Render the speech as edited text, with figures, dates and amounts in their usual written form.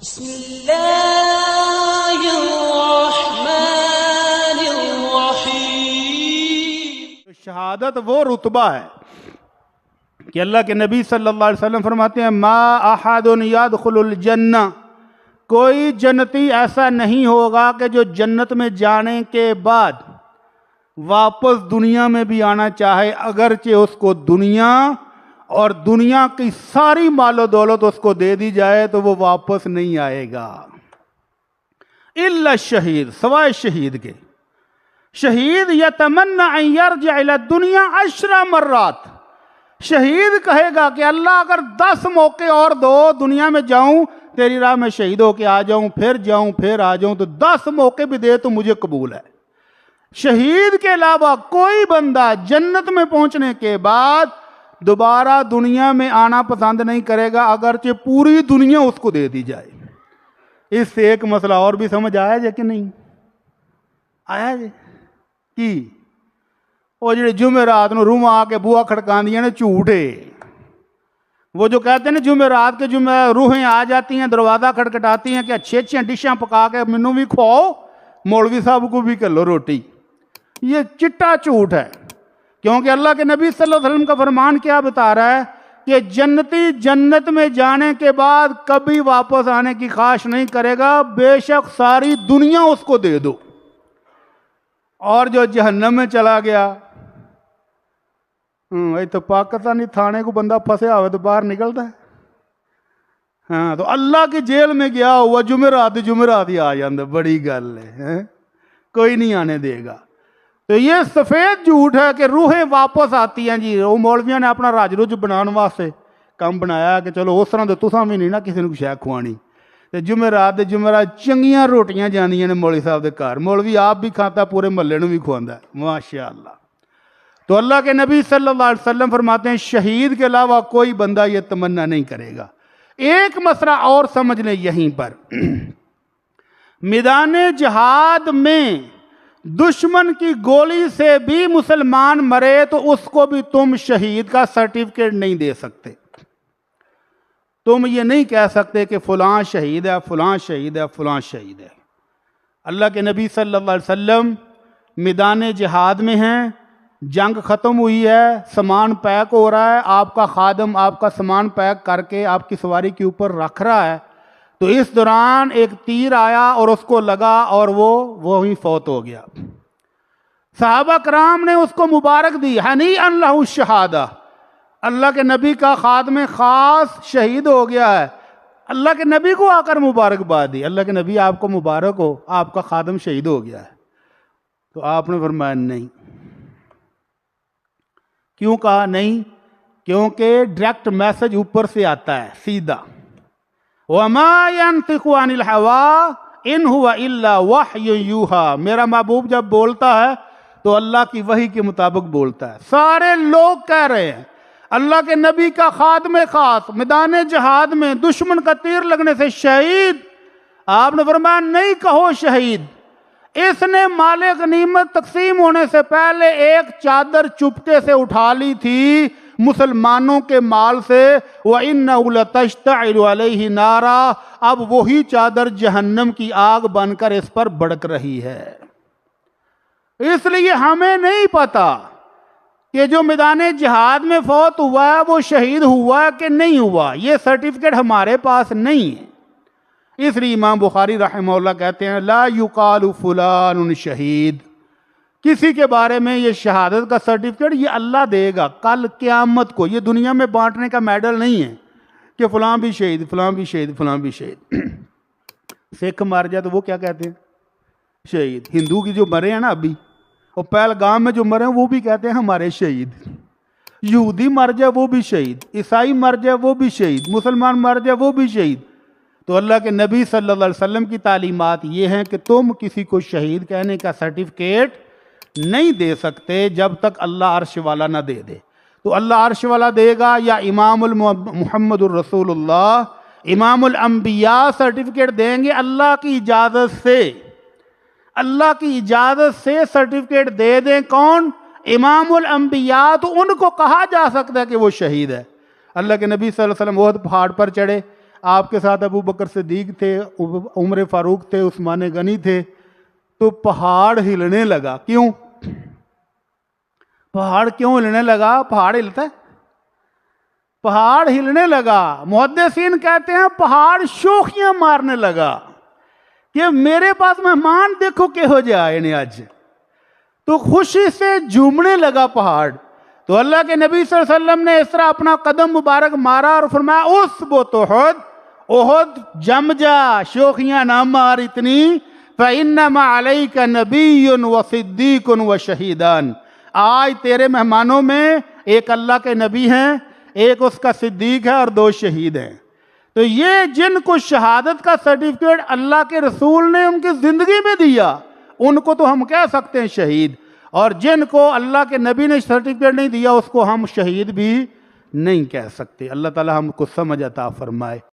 بسم اللہ الرحمن الرحیم۔ شہادت وہ رتبہ ہے کہ اللہ کے نبی صلی اللہ علیہ وسلم فرماتے ہیں ما احد یدخل الجنہ، کوئی جنتی ایسا نہیں ہوگا کہ جو جنت میں جانے کے بعد واپس دنیا میں بھی آنا چاہے، اگرچہ اس کو دنیا اور دنیا کی ساری مال و دولت اس کو دے دی جائے تو وہ واپس نہیں آئے گا الا الشہید، سوائے شہید کے۔ شہید یتمنى ان یرجع الی الدنیا 10 مرات، شہید کہے گا کہ اللہ اگر 10 موقع اور دو دنیا میں جاؤں، تیری راہ میں شہید ہو کے آ جاؤں، پھر آ جاؤں تو 10 موقع بھی دے تو مجھے قبول ہے۔ شہید کے علاوہ کوئی بندہ جنت میں پہنچنے کے بعد دوبارہ دنیا میں آنا پسند نہیں کرے گا، اگرچہ پوری دنیا اس کو دے دی جائے۔ اس سے ایک مسئلہ اور بھی سمجھ آیا جائے کہ نہیں آیا جائے کی وہ جڑے جمعرات نو روح آ کے بوا کھڑکاندیاں نے جھوٹے، وہ جو کہتے ہیں نا جمعرات کے جمعہ روحیں آ جاتی ہیں دروازہ کھٹکھٹاتی ہیں کہ اچھی ڈشاں پکا کے منو بھی کھواؤ، مولوی صاحب کو بھی کر لو روٹی۔ یہ چٹا جھوٹ ہے، کیونکہ اللہ کے نبی صلی اللہ علیہ وسلم کا فرمان کیا بتا رہا ہے کہ جنتی جنت میں جانے کے بعد کبھی واپس آنے کی خواہش نہیں کرے گا، بے شک ساری دنیا اس کو دے دو۔ اور جو جہنم میں چلا گیا، تو پاکستانی تھانے کو بندہ پھنسیا ہوئے تو باہر نکلتا ہے، ہاں تو اللہ کی جیل میں گیا ہوا جمعرات ہی آ جاندہ، بڑی گل ہے، کوئی نہیں آنے دے گا۔ تو یہ سفید جھوٹ ہے کہ روحیں واپس آتی ہیں۔ جی وہ مولویوں نے اپنا راج روج بنانے واسطے کام بنایا کہ چلو اس طرح تو تساں بھی نہیں نا کسی نے شے کھوانی، تو جمعرات چنگیاں روٹیاں جاندیاں نے مولوی صاحب دے گھر، مولوی آپ بھی کھاتا پورے محلے نو بھی کھواندا ہے، ماشاءاللہ۔ تو اللہ کے نبی صلی اللہ علیہ وسلم فرماتے ہیں شہید کے علاوہ کوئی بندہ یہ تمنا نہیں کرے گا۔ ایک مسئلہ اور سمجھ لیں یہیں پر، میدان جہاد میں دشمن کی گولی سے بھی مسلمان مرے تو اس کو بھی تم شہید کا سرٹیفکیٹ نہیں دے سکتے۔ تم یہ نہیں کہہ سکتے کہ فلاں شہید ہے، فلاں شہید ہے، فلاں شہید ہے۔ اللہ کے نبی صلی اللہ علیہ وسلم میدان جہاد میں ہیں، جنگ ختم ہوئی ہے، سامان پیک ہو رہا ہے، آپ کا خادم آپ کا سامان پیک کر کے آپ کی سواری کے اوپر رکھ رہا ہے، تو اس دوران ایک تیر آیا اور اس کو لگا اور وہی فوت ہو گیا۔ صحابہ کرام نے اس کو مبارک دی، ہنیئا لہ الشہادہ، اللہ کے نبی کا خادم خاص شہید ہو گیا ہے۔ اللہ کے نبی کو آ کر مبارکباد دی، اللہ کے نبی آپ کو مبارک ہو، آپ کا خادم شہید ہو گیا ہے۔ تو آپ نے فرمایا نہیں۔ کیوں کہا نہیں؟ کیونکہ ڈائریکٹ میسج اوپر سے آتا ہے سیدھا، وَمَا يَنْطِقُ عَنِ الْهَوَىٰ إِنْ هُوَ إِلَّا وَحْيٌ يُوحَىٰ، میرا محبوب جب بولتا ہے تو اللہ کی وحی کے مطابق بولتا ہے۔ سارے لوگ کہہ رہے ہیں اللہ کے نبی کا خادم خاص میدان جہاد میں دشمن کا تیر لگنے سے شہید، آپ نے فرمایا نہیں کہو شہید، اس نے مال غنیمت تقسیم ہونے سے پہلے ایک چادر چپکے سے اٹھا لی تھی مسلمانوں کے مال سے، وَإِنَّهُ لَتَشْتَعِلُ عَلَيْهِ نَارًا، اب وہی چادر جہنم کی آگ بن کر اس پر بھڑک رہی ہے۔ اس لیے ہمیں نہیں پتا کہ جو میدان جہاد میں فوت ہوا ہے وہ شہید ہوا کہ نہیں ہوا، یہ سرٹیفکیٹ ہمارے پاس نہیں ہے۔ اس لیے امام بخاری رحمہ اللہ کہتے ہیں لا یقال فلان شہید، کسی کے بارے میں یہ شہادت کا سرٹیفکیٹ یہ اللہ دے گا کل قیامت کو، یہ دنیا میں بانٹنے کا میڈل نہیں ہے کہ فلاں بھی شہید، فلاں بھی شہید، فلاں بھی شہید۔ سکھ مر جائے تو وہ کیا کہتے ہیں؟ شہید۔ ہندو کی جو مرے ہیں نا ابھی، اور پہلگام میں جو مرے ہیں وہ بھی کہتے ہیں ہمارے شہید۔ یہودی مر جائے وہ بھی شہید، عیسائی مر جائے وہ بھی شہید، مسلمان مر جائے وہ بھی شہید۔ تو اللہ کے نبی صلی اللہ علیہ وسلم کی تعلیمات یہ ہیں کہ تم کسی کو شہید کہنے کا سرٹیفکیٹ نہیں دے سکتے جب تک اللہ عرش والا نہ دے دے۔ تو اللہ عرش والا دے گا یا امام محمد الرسول اللہ، امام الانبیاء سرٹیفکیٹ دیں گے اللہ کی اجازت سے، اللہ کی اجازت سے سرٹیفکیٹ دے دیں۔ کون؟ امام الانبیاء، تو ان کو کہا جا سکتا ہے کہ وہ شہید ہے۔ اللہ کے نبی صلی اللہ علیہ وسلم احد پہاڑ پر چڑھے، آپ کے ساتھ ابو بکر صدیق تھے، عمر فاروق تھے، عثمان غنی تھے، تو پہاڑ ہلنے لگا. کیوں؟ پہاڑ کیوں ہلنے لگا؟ پہاڑ ہلتا ہے؟ پہاڑ ہلنے لگا. محدثین کہتے ہیں پہاڑ شوخیاں مارنے لگا کہ میرے پاس مہمان دیکھو کہ ہو جائے انہیں آج. تو خوشی سے جھومنے لگا پہاڑ. تو اللہ کے نبی صلی اللہ علیہ وسلم نے اس طرح اپنا قدم مبارک مارا اور فرمایا اثبت احد، احد جم جا، شوخیاں نہ مار اتنی. فَإِنَّمَا عَلَيْكَ نَبِيٌّ وَصِدِّيقٌ وَشَهِيدَانِ. آج تیرے مہمانوں میں ایک اللہ کے نبی ہیں، ایک اس کا صدیق ہے اور 2 شہید ہیں. تو یہ جن کو شہادت کا سرٹیفکیٹ اللہ کے رسول نے ان کی زندگی میں دیا، ان کو تو ہم کہہ سکتے ہیں شہید، اور جن کو اللہ کے نبی نے سرٹیفکیٹ نہیں دیا اس کو ہم شہید بھی نہیں کہہ سکتے. اللہ تعالی ہم کو سمجھ عطا فرمائے.